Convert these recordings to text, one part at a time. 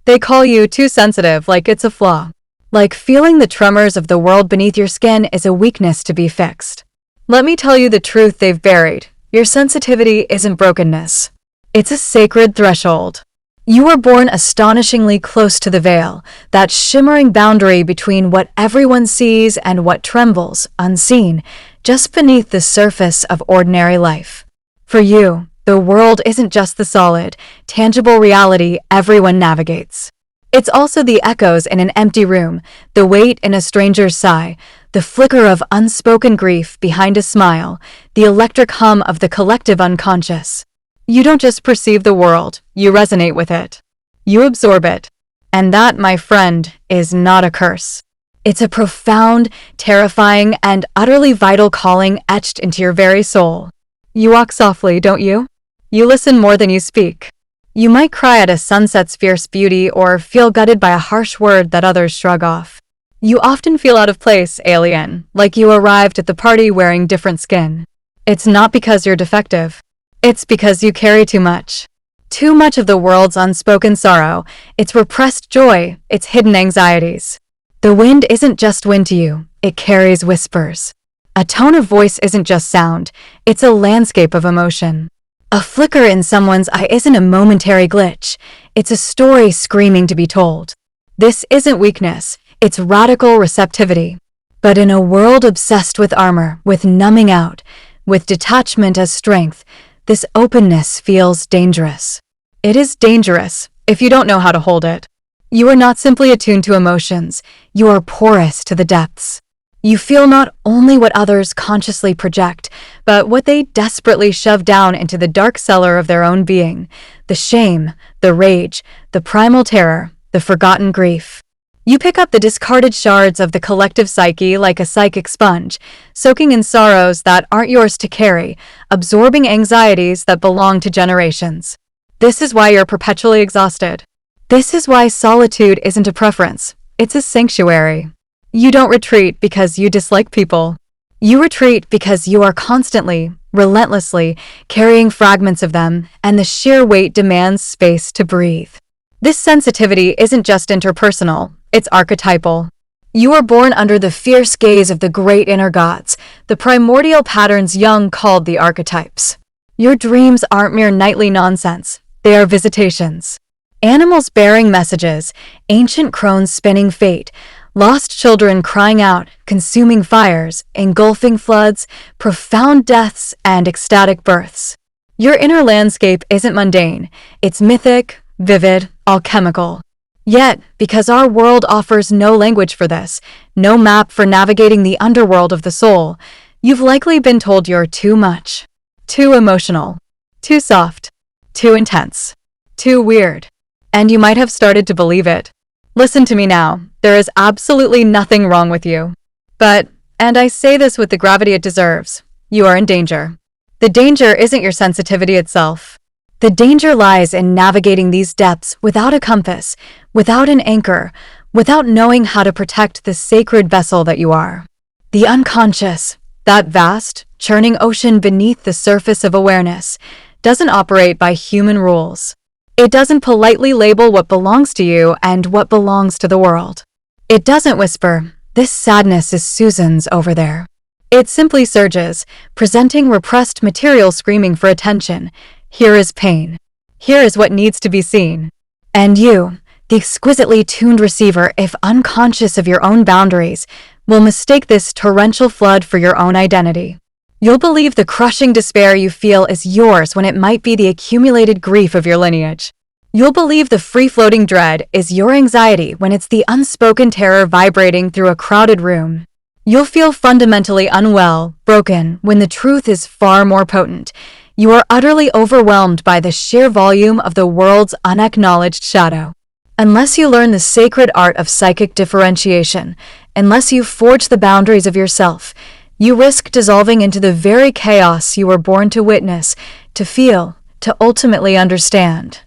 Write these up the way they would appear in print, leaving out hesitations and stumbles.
They call you too sensitive, like it's a flaw. Like feeling the tremors of the world beneath your skin is a weakness to be fixed. Let me tell you the truth they've buried. Your sensitivity isn't brokenness. It's a sacred threshold. You were born astonishingly close to the veil, that shimmering boundary between what everyone sees and what trembles, unseen, just beneath the surface of ordinary life. For you, the world isn't just the solid, tangible reality everyone navigates. It's also the echoes in an empty room, the weight in a stranger's sigh, the flicker of unspoken grief behind a smile, the electric hum of the collective unconscious. You don't just perceive the world, you resonate with it. You absorb it. And that, my friend, is not a curse. It's a profound, terrifying, and utterly vital calling etched into your very soul. You walk softly, don't you? You listen more than you speak. You might cry at a sunset's fierce beauty or feel gutted by a harsh word that others shrug off. You often feel out of place, alien, like you arrived at the party wearing different skin. It's not because you're defective. It's because you carry too much. Too much of the world's unspoken sorrow, its repressed joy, its hidden anxieties. The wind isn't just wind to you, it carries whispers. A tone of voice isn't just sound, it's a landscape of emotion. A flicker in someone's eye isn't a momentary glitch, it's a story screaming to be told. This isn't weakness, it's radical receptivity. But in a world obsessed with armor, with numbing out, with detachment as strength, this openness feels dangerous. It is dangerous if you don't know how to hold it. You are not simply attuned to emotions, you are porous to the depths. You feel not only what others consciously project, but what they desperately shove down into the dark cellar of their own being, the shame, the rage, the primal terror, the forgotten grief. You pick up the discarded shards of the collective psyche like a psychic sponge, soaking in sorrows that aren't yours to carry, absorbing anxieties that belong to generations. This is why you're perpetually exhausted. This is why solitude isn't a preference, it's a sanctuary. You don't retreat because you dislike people. You retreat because you are constantly, relentlessly, carrying fragments of them, and the sheer weight demands space to breathe. This sensitivity isn't just interpersonal, it's archetypal. You are born under the fierce gaze of the great inner gods, the primordial patterns Jung called the archetypes. Your dreams aren't mere nightly nonsense, they are visitations. Animals bearing messages, ancient crones spinning fate, lost children crying out, consuming fires, engulfing floods, profound deaths, and ecstatic births. Your inner landscape isn't mundane, it's mythic, vivid, alchemical. Yet, because our world offers no language for this, no map for navigating the underworld of the soul, you've likely been told you're too much, too emotional, too soft, too intense, too weird. And you might have started to believe it. Listen to me now, there is absolutely nothing wrong with you. But, and I say this with the gravity it deserves, you are in danger. The danger isn't your sensitivity itself. The danger lies in navigating these depths without a compass, without an anchor, without knowing how to protect the sacred vessel that you are. The unconscious, that vast, churning ocean beneath the surface of awareness, doesn't operate by human rules. It doesn't politely label what belongs to you and what belongs to the world. It doesn't whisper, "This sadness is Susan's over there." It simply surges, presenting repressed material screaming for attention. Here is pain. Here is what needs to be seen. And you, the exquisitely tuned receiver, if unconscious of your own boundaries, will mistake this torrential flood for your own identity. You'll believe the crushing despair you feel is yours when it might be the accumulated grief of your lineage. You'll believe the free-floating dread is your anxiety when it's the unspoken terror vibrating through a crowded room. You'll feel fundamentally unwell, broken, when the truth is far more potent. You are utterly overwhelmed by the sheer volume of the world's unacknowledged shadow. Unless you learn the sacred art of psychic differentiation, unless you forge the boundaries of yourself, you risk dissolving into the very chaos you were born to witness, to feel, to ultimately understand.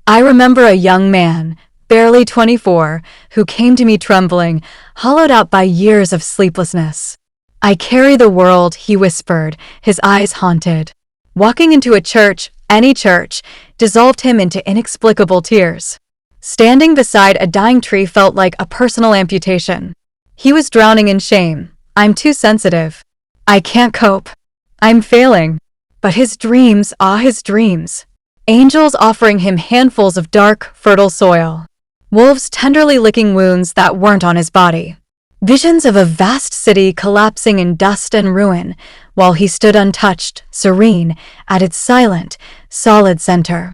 I remember a young man, barely 24, who came to me trembling, hollowed out by years of sleeplessness. "I carry the world," he whispered, his eyes haunted. Walking into a church, any church, dissolved him into inexplicable tears. Standing beside a dying tree felt like a personal amputation. He was drowning in shame. I'm too sensitive. I can't cope. I'm failing. But his dreams, his dreams. Angels offering him handfuls of dark, fertile soil. Wolves tenderly licking wounds that weren't on his body. Visions of a vast city collapsing in dust and ruin, while he stood untouched, serene, at its silent, solid center.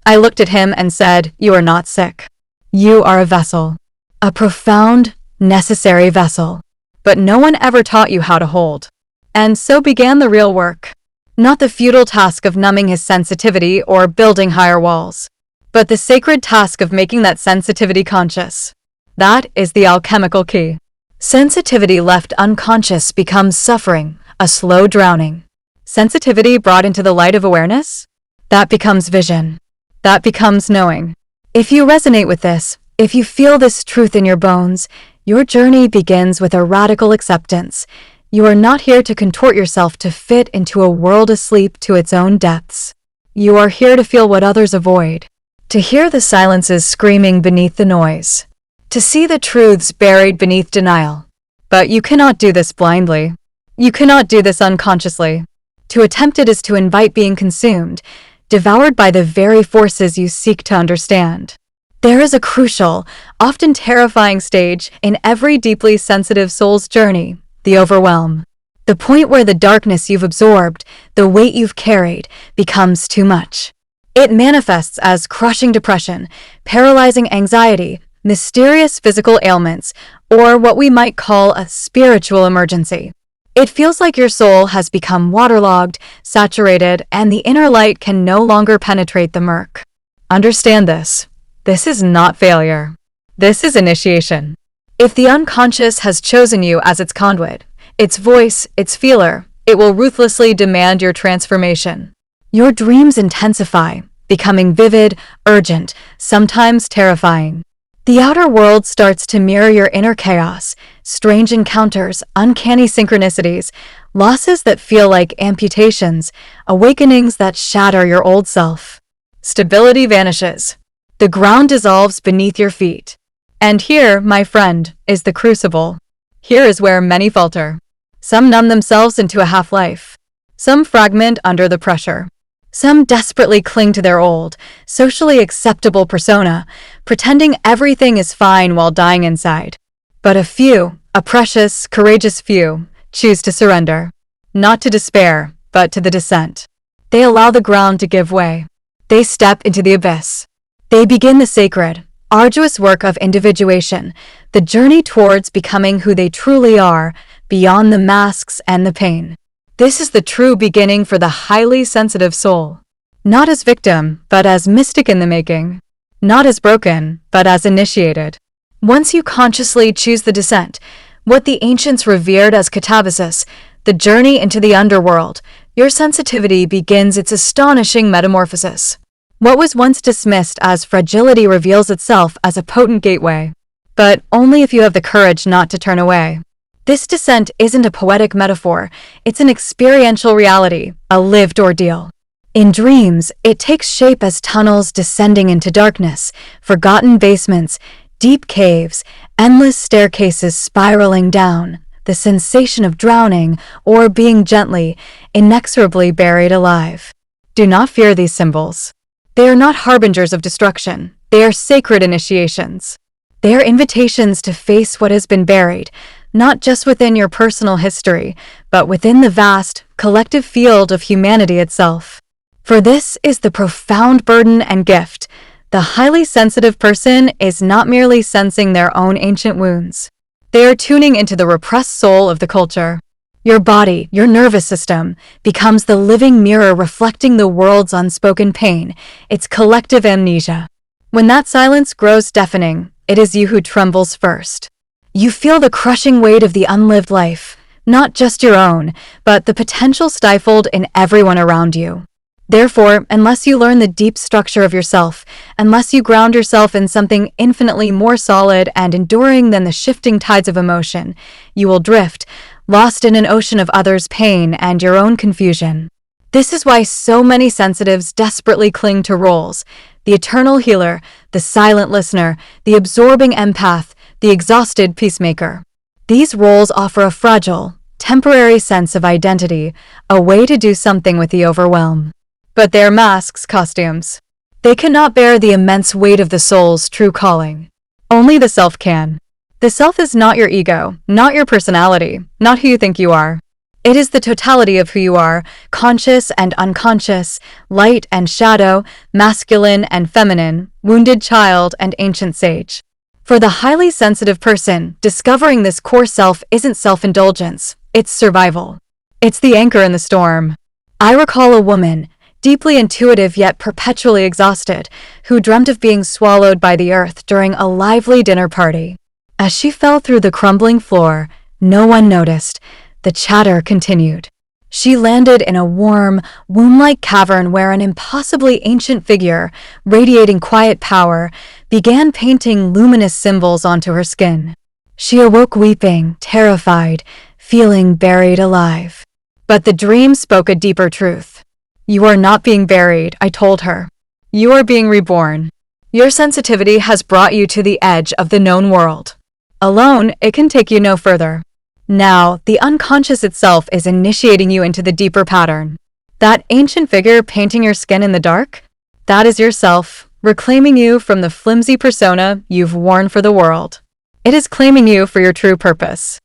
I looked at him and said, "You are not sick. You are a vessel. A profound, necessary vessel. But no one ever taught you how to hold." And so began the real work. Not the futile task of numbing his sensitivity or building higher walls, but the sacred task of making that sensitivity conscious. That is the alchemical key. Sensitivity left unconscious becomes suffering, a slow drowning. Sensitivity brought into the light of awareness? That becomes vision. That becomes knowing. If you resonate with this, if you feel this truth in your bones, your journey begins with a radical acceptance. You are not here to contort yourself to fit into a world asleep to its own depths. You are here to feel what others avoid, to hear the silences screaming beneath the noise, to see the truths buried beneath denial. But you cannot do this blindly. You cannot do this unconsciously. To attempt it is to invite being consumed, devoured by the very forces you seek to understand. There is a crucial, often terrifying stage in every deeply sensitive soul's journey, the overwhelm. The point where the darkness you've absorbed, the weight you've carried, becomes too much. It manifests as crushing depression, paralyzing anxiety, mysterious physical ailments, or what we might call a spiritual emergency. It feels like your soul has become waterlogged, saturated, and the inner light can no longer penetrate the murk. Understand this. This is not failure. This is initiation. If the unconscious has chosen you as its conduit, its voice, its feeler, it will ruthlessly demand your transformation. Your dreams intensify, becoming vivid, urgent, sometimes terrifying. The outer world starts to mirror your inner chaos, strange encounters, uncanny synchronicities, losses that feel like amputations, awakenings that shatter your old self. Stability vanishes. The ground dissolves beneath your feet. And here, my friend, is the crucible. Here is where many falter. Some numb themselves into a half-life. Some fragment under the pressure. Some desperately cling to their old, socially acceptable persona, pretending everything is fine while dying inside. But a few, a precious, courageous few, choose to surrender. Not to despair, but to the descent. They allow the ground to give way. They step into the abyss. They begin the sacred, arduous work of individuation, the journey towards becoming who they truly are, beyond the masks and the pain. This is the true beginning for the highly sensitive soul. Not as victim, but as mystic in the making. Not as broken, but as initiated. Once you consciously choose the descent, what the ancients revered as katabasis, the journey into the underworld, your sensitivity begins its astonishing metamorphosis. What was once dismissed as fragility reveals itself as a potent gateway. But only if you have the courage not to turn away. This descent isn't a poetic metaphor, it's an experiential reality, a lived ordeal. In dreams, it takes shape as tunnels descending into darkness, forgotten basements, deep caves, endless staircases spiraling down, the sensation of drowning or being gently, inexorably buried alive. Do not fear these symbols. They are not harbingers of destruction, they are sacred initiations. They are invitations to face what has been buried, not just within your personal history, but within the vast, collective field of humanity itself. For this is the profound burden and gift. The highly sensitive person is not merely sensing their own ancient wounds. They are tuning into the repressed soul of the culture. Your body, your nervous system, becomes the living mirror reflecting the world's unspoken pain, its collective amnesia. When that silence grows deafening, it is you who trembles first. You feel the crushing weight of the unlived life, not just your own, but the potential stifled in everyone around you. Therefore, unless you learn the deep structure of yourself, unless you ground yourself in something infinitely more solid and enduring than the shifting tides of emotion, you will drift, lost in an ocean of others' pain and your own confusion. This is why so many sensitives desperately cling to roles, the eternal healer, the silent listener, the absorbing empath, the exhausted peacemaker. These roles offer a fragile, temporary sense of identity, a way to do something with the overwhelm. But they're masks, costumes. They cannot bear the immense weight of the soul's true calling. Only the self can. The self is not your ego, not your personality, not who you think you are. It is the totality of who you are, conscious and unconscious, light and shadow, masculine and feminine, wounded child and ancient sage. For the highly sensitive person, discovering this core self isn't self-indulgence, it's survival. It's the anchor in the storm. I recall a woman, deeply intuitive yet perpetually exhausted, who dreamt of being swallowed by the earth during a lively dinner party. As she fell through the crumbling floor, no one noticed. The chatter continued. She landed in a warm, womb-like cavern where an impossibly ancient figure, radiating quiet power, began painting luminous symbols onto her skin. She awoke weeping, terrified, feeling buried alive. But the dream spoke a deeper truth. You are not being buried, I told her. You are being reborn. Your sensitivity has brought you to the edge of the known world. Alone, it can take you no further. Now, the unconscious itself is initiating you into the deeper pattern. That ancient figure painting your skin in the dark? That is yourself, reclaiming you from the flimsy persona you've worn for the world. It is claiming you for your true purpose.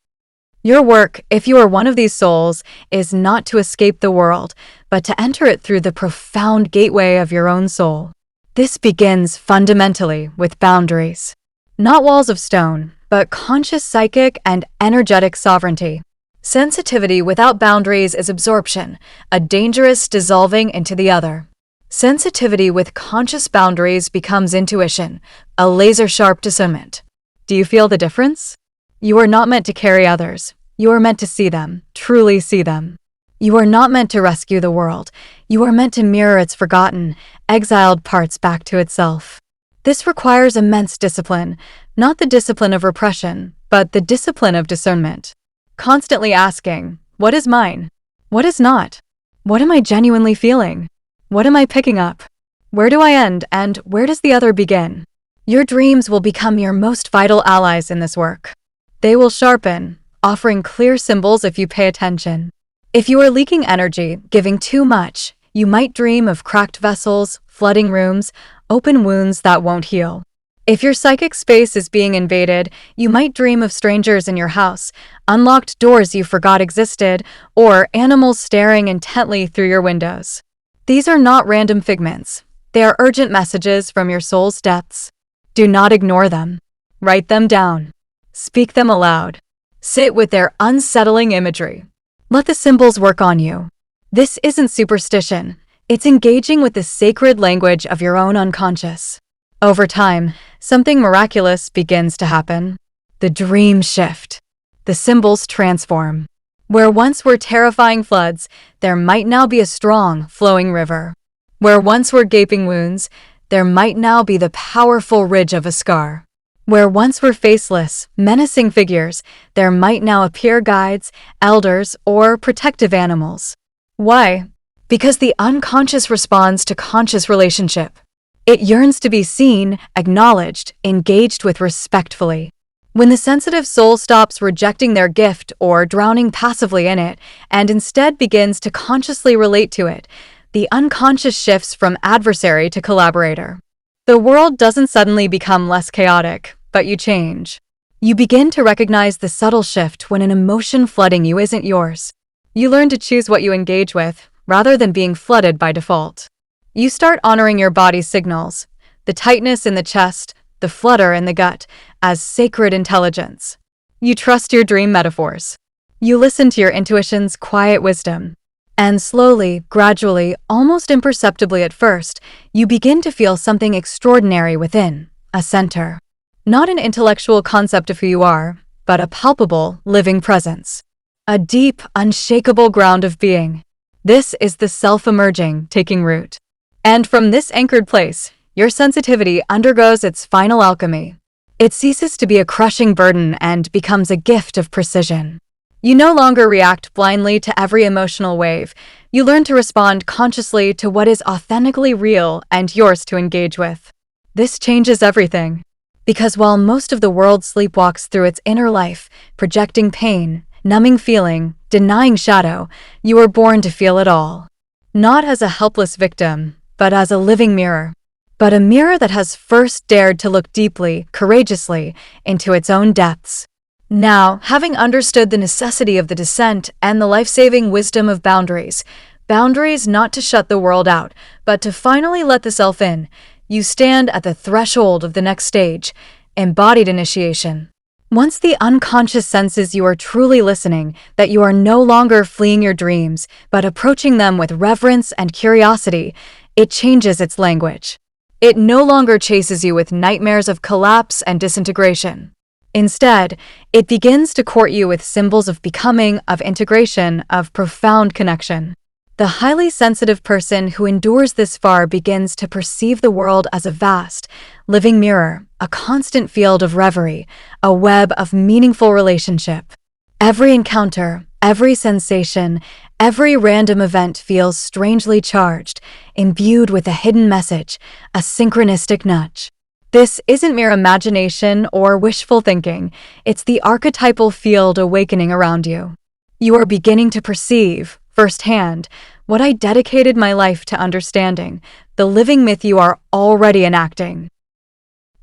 Your work, if you are one of these souls, is not to escape the world, but to enter it through the profound gateway of your own soul. This begins fundamentally with boundaries. Not walls of stone, but conscious psychic and energetic sovereignty. Sensitivity without boundaries is absorption, a dangerous dissolving into the other. Sensitivity with conscious boundaries becomes intuition, a laser-sharp discernment. Do you feel the difference? You are not meant to carry others. You are meant to see them, truly see them. You are not meant to rescue the world. You are meant to mirror its forgotten, exiled parts back to itself. This requires immense discipline, not the discipline of repression, but the discipline of discernment. Constantly asking, what is mine? What is not? What am I genuinely feeling? What am I picking up? Where do I end and where does the other begin? Your dreams will become your most vital allies in this work. They will sharpen, offering clear symbols if you pay attention. If you are leaking energy, giving too much, you might dream of cracked vessels, flooding rooms, open wounds that won't heal. If your psychic space is being invaded, you might dream of strangers in your house, unlocked doors you forgot existed, or animals staring intently through your windows. These are not random figments. They are urgent messages from your soul's depths. Do not ignore them. Write them down. Speak them aloud. Sit with their unsettling imagery. Let the symbols work on you. This isn't superstition. It's engaging with the sacred language of your own unconscious. Over time, something miraculous begins to happen. The dreams shift. The symbols transform. Where once were terrifying floods, there might now be a strong, flowing river. Where once were gaping wounds, there might now be the powerful ridge of a scar. Where once were faceless, menacing figures, there might now appear guides, elders, or protective animals. Why? Because the unconscious responds to conscious relationship. It yearns to be seen, acknowledged, engaged with respectfully. When the sensitive soul stops rejecting their gift or drowning passively in it, and instead begins to consciously relate to it, the unconscious shifts from adversary to collaborator. The world doesn't suddenly become less chaotic, but you change. You begin to recognize the subtle shift when an emotion flooding you isn't yours. You learn to choose what you engage with, rather than being flooded by default. You start honoring your body's signals, the tightness in the chest, the flutter in the gut, as sacred intelligence. You trust your dream metaphors. You listen to your intuition's quiet wisdom. And slowly, gradually, almost imperceptibly at first, you begin to feel something extraordinary within, a center. Not an intellectual concept of who you are, but a palpable, living presence. A deep, unshakable ground of being. This is the self emerging, taking root. And from this anchored place, your sensitivity undergoes its final alchemy. It ceases to be a crushing burden and becomes a gift of precision. You no longer react blindly to every emotional wave. You learn to respond consciously to what is authentically real and yours to engage with. This changes everything. Because while most of the world sleepwalks through its inner life, projecting pain, numbing feeling, denying shadow, you were born to feel it all. Not as a helpless victim, but as a living mirror. But a mirror that has first dared to look deeply, courageously, into its own depths. Now, having understood the necessity of the descent and the life-saving wisdom of boundaries, boundaries not to shut the world out, but to finally let the self in, you stand at the threshold of the next stage, embodied initiation. Once the unconscious senses you are truly listening, that you are no longer fleeing your dreams, but approaching them with reverence and curiosity, it changes its language. It no longer chases you with nightmares of collapse and disintegration. Instead, it begins to court you with symbols of becoming, of integration, of profound connection. The highly sensitive person who endures this far begins to perceive the world as a vast, living mirror, a constant field of reverie, a web of meaningful relationship. Every encounter, every sensation, every random event feels strangely charged, imbued with a hidden message, a synchronistic nudge. This isn't mere imagination or wishful thinking, it's the archetypal field awakening around you. You are beginning to perceive, firsthand, what I dedicated my life to understanding, the living myth you are already enacting.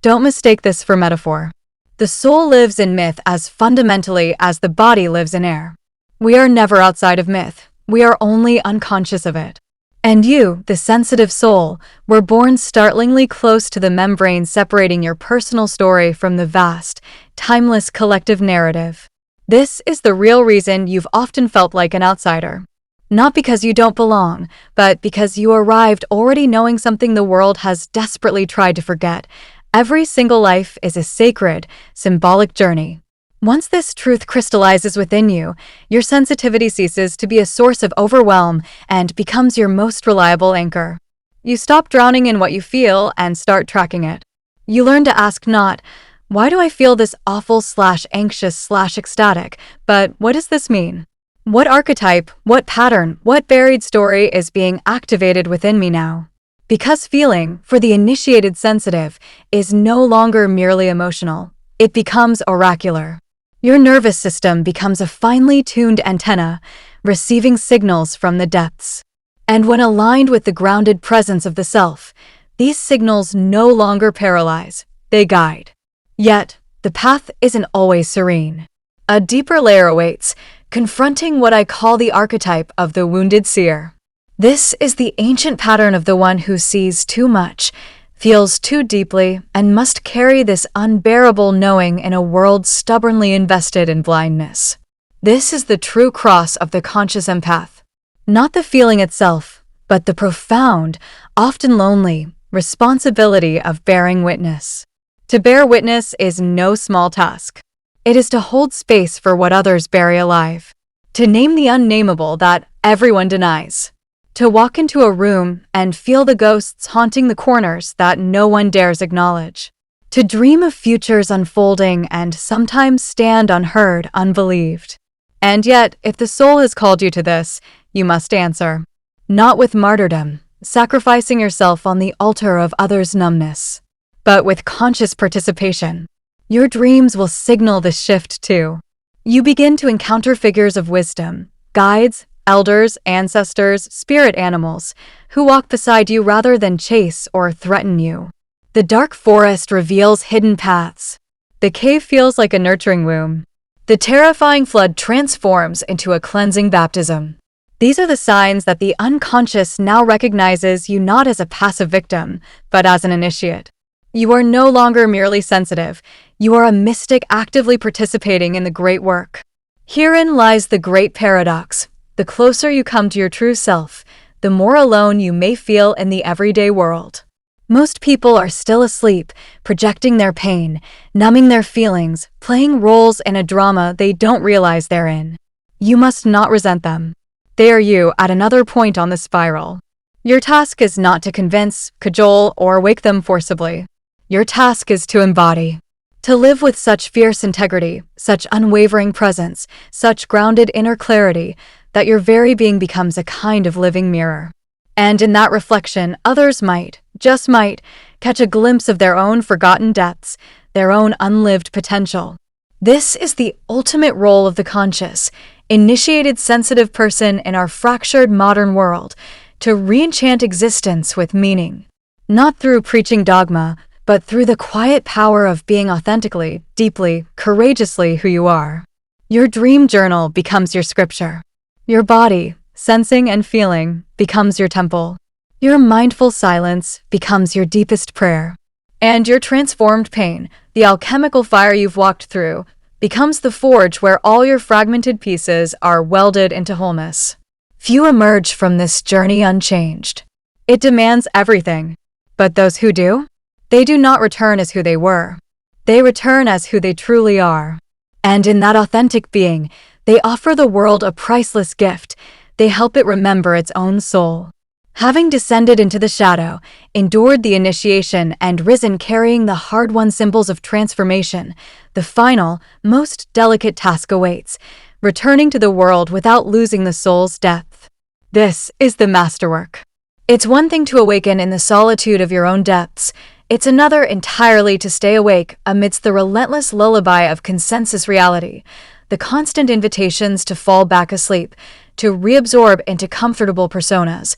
Don't mistake this for metaphor. The soul lives in myth as fundamentally as the body lives in air. We are never outside of myth, we are only unconscious of it. And you, the sensitive soul, were born startlingly close to the membrane separating your personal story from the vast, timeless collective narrative. This is the real reason you've often felt like an outsider. Not because you don't belong, but because you arrived already knowing something the world has desperately tried to forget. Every single life is a sacred, symbolic journey. Once this truth crystallizes within you, your sensitivity ceases to be a source of overwhelm and becomes your most reliable anchor. You stop drowning in what you feel and start tracking it. You learn to ask not, why do I feel this awful/anxious/ecstatic, but what does this mean? What archetype, what pattern, what buried story is being activated within me now? Because feeling, for the initiated sensitive, is no longer merely emotional. It becomes oracular. Your nervous system becomes a finely tuned antenna, receiving signals from the depths. And when aligned with the grounded presence of the self, these signals no longer paralyze, they guide. Yet, the path isn't always serene. A deeper layer awaits, confronting what I call the archetype of the wounded seer. This is the ancient pattern of the one who sees too much, feels too deeply, and must carry this unbearable knowing in a world stubbornly invested in blindness. This is the true cross of the conscious empath. Not the feeling itself, but the profound, often lonely, responsibility of bearing witness. To bear witness is no small task. It is to hold space for what others bury alive. To name the unnameable that everyone denies. To walk into a room and feel the ghosts haunting the corners that no one dares acknowledge. To dream of futures unfolding and sometimes stand unheard, unbelieved. And yet, if the soul has called you to this, you must answer. Not with martyrdom, sacrificing yourself on the altar of others' numbness, but with conscious participation. Your dreams will signal this shift too. You begin to encounter figures of wisdom, guides, elders, ancestors, spirit animals, who walk beside you rather than chase or threaten you. The dark forest reveals hidden paths. The cave feels like a nurturing womb. The terrifying flood transforms into a cleansing baptism. These are the signs that the unconscious now recognizes you not as a passive victim, but as an initiate. You are no longer merely sensitive. You are a mystic actively participating in the great work. Herein lies the great paradox. The closer you come to your true self, the more alone you may feel in the everyday world. Most people are still asleep, projecting their pain, numbing their feelings, playing roles in a drama they don't realize they're in. You must not resent them. They are you at another point on the spiral. Your task is not to convince, cajole, or wake them forcibly. Your task is to embody. To live with such fierce integrity, such unwavering presence, such grounded inner clarity, that your very being becomes a kind of living mirror. And in that reflection, others might, just might, catch a glimpse of their own forgotten depths, their own unlived potential. This is the ultimate role of the conscious, initiated sensitive person in our fractured modern world, to re-enchant existence with meaning. Not through preaching dogma, but through the quiet power of being authentically, deeply, courageously who you are. Your dream journal becomes your scripture. Your body, sensing and feeling, becomes your temple. Your mindful silence becomes your deepest prayer. And your transformed pain, the alchemical fire you've walked through, becomes the forge where all your fragmented pieces are welded into wholeness. Few emerge from this journey unchanged. It demands everything. But those who do? They do not return as who they were. They return as who they truly are. And in that authentic being, they offer the world a priceless gift. They help it remember its own soul. Having descended into the shadow, endured the initiation, and risen carrying the hard-won symbols of transformation, the final, most delicate task awaits, returning to the world without losing the soul's depth. This is the masterwork. It's one thing to awaken in the solitude of your own depths. It's another entirely to stay awake amidst the relentless lullaby of consensus reality, the constant invitations to fall back asleep, to reabsorb into comfortable personas,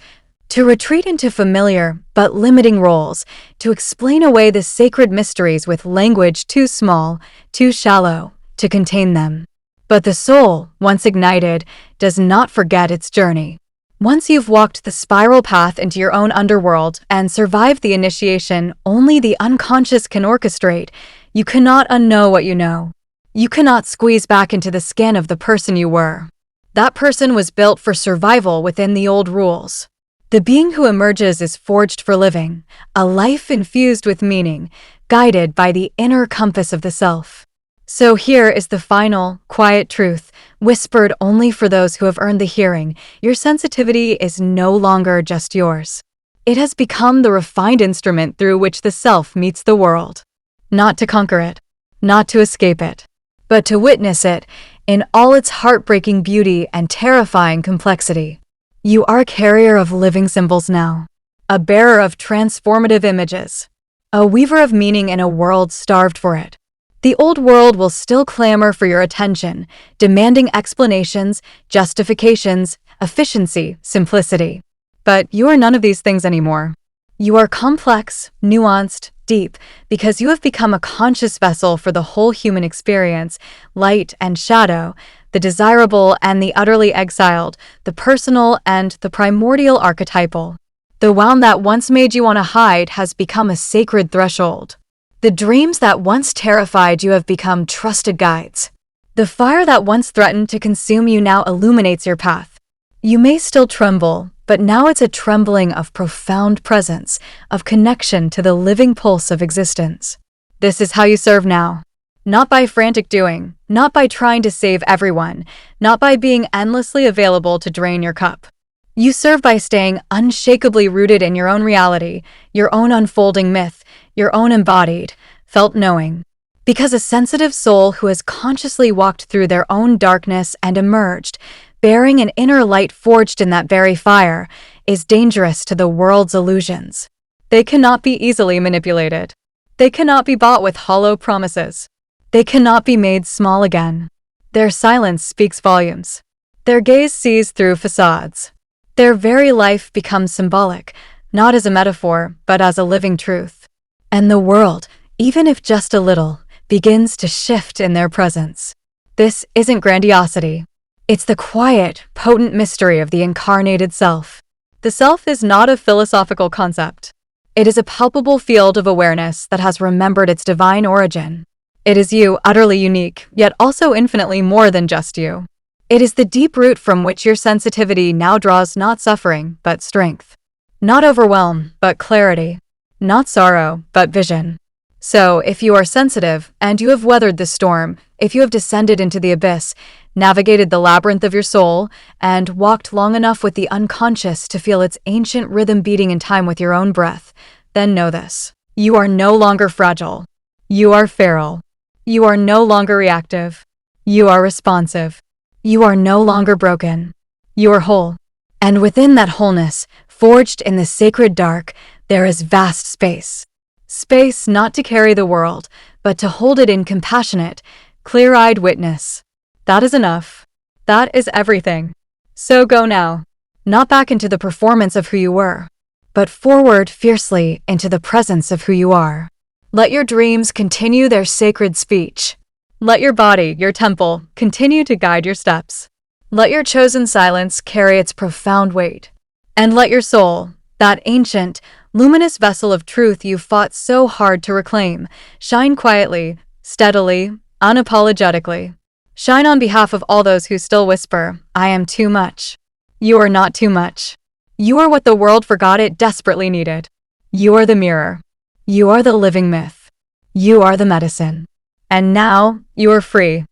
to retreat into familiar but limiting roles, to explain away the sacred mysteries with language too small, too shallow, to contain them. But the soul, once ignited, does not forget its journey. Once you've walked the spiral path into your own underworld and survived the initiation only the unconscious can orchestrate, you cannot unknow what you know. You cannot squeeze back into the skin of the person you were. That person was built for survival within the old rules. The being who emerges is forged for living, a life infused with meaning, guided by the inner compass of the self. So here is the final, quiet truth, whispered only for those who have earned the hearing. Your sensitivity is no longer just yours. It has become the refined instrument through which the self meets the world. Not to conquer it, not to escape it, but to witness it in all its heartbreaking beauty and terrifying complexity. You are a carrier of living symbols now, a bearer of transformative images, a weaver of meaning in a world starved for it. The old world will still clamor for your attention, demanding explanations, justifications, efficiency, simplicity. But you are none of these things anymore. You are complex, nuanced, deep, because you have become a conscious vessel for the whole human experience, light and shadow, the desirable and the utterly exiled, the personal and the primordial archetypal. The wound that once made you want to hide has become a sacred threshold. The dreams that once terrified you have become trusted guides. The fire that once threatened to consume you now illuminates your path. You may still tremble, but now it's a trembling of profound presence, of connection to the living pulse of existence. This is how you serve now. Not by frantic doing, not by trying to save everyone, not by being endlessly available to drain your cup. You serve by staying unshakably rooted in your own reality, your own unfolding myth, your own embodied, felt knowing. Because a sensitive soul who has consciously walked through their own darkness and emerged, bearing an inner light forged in that very fire, is dangerous to the world's illusions. They cannot be easily manipulated. They cannot be bought with hollow promises. They cannot be made small again. Their silence speaks volumes. Their gaze sees through facades. Their very life becomes symbolic, not as a metaphor, but as a living truth. And the world, even if just a little, begins to shift in their presence. This isn't grandiosity. It's the quiet, potent mystery of the incarnated self. The self is not a philosophical concept. It is a palpable field of awareness that has remembered its divine origin. It is you, utterly unique, yet also infinitely more than just you. It is the deep root from which your sensitivity now draws not suffering, but strength. Not overwhelm, but clarity. Not sorrow, but vision. So, if you are sensitive, and you have weathered the storm, if you have descended into the abyss, navigated the labyrinth of your soul, and walked long enough with the unconscious to feel its ancient rhythm beating in time with your own breath, then know this. You are no longer fragile. You are feral. You are no longer reactive. You are responsive. You are no longer broken. You are whole. And within that wholeness, forged in the sacred dark, there is vast space. Space not to carry the world, but to hold it in compassionate, clear-eyed witness. That is enough. That is everything. So go now. Not back into the performance of who you were, but forward fiercely into the presence of who you are. Let your dreams continue their sacred speech. Let your body, your temple, continue to guide your steps. Let your chosen silence carry its profound weight. And let your soul, that ancient, luminous vessel of truth you fought so hard to reclaim, shine quietly, steadily, unapologetically. Shine on behalf of all those who still whisper, "I am too much." You are not too much. You are what the world forgot it desperately needed. You are the mirror. You are the living myth. You are the medicine. And now, you are free.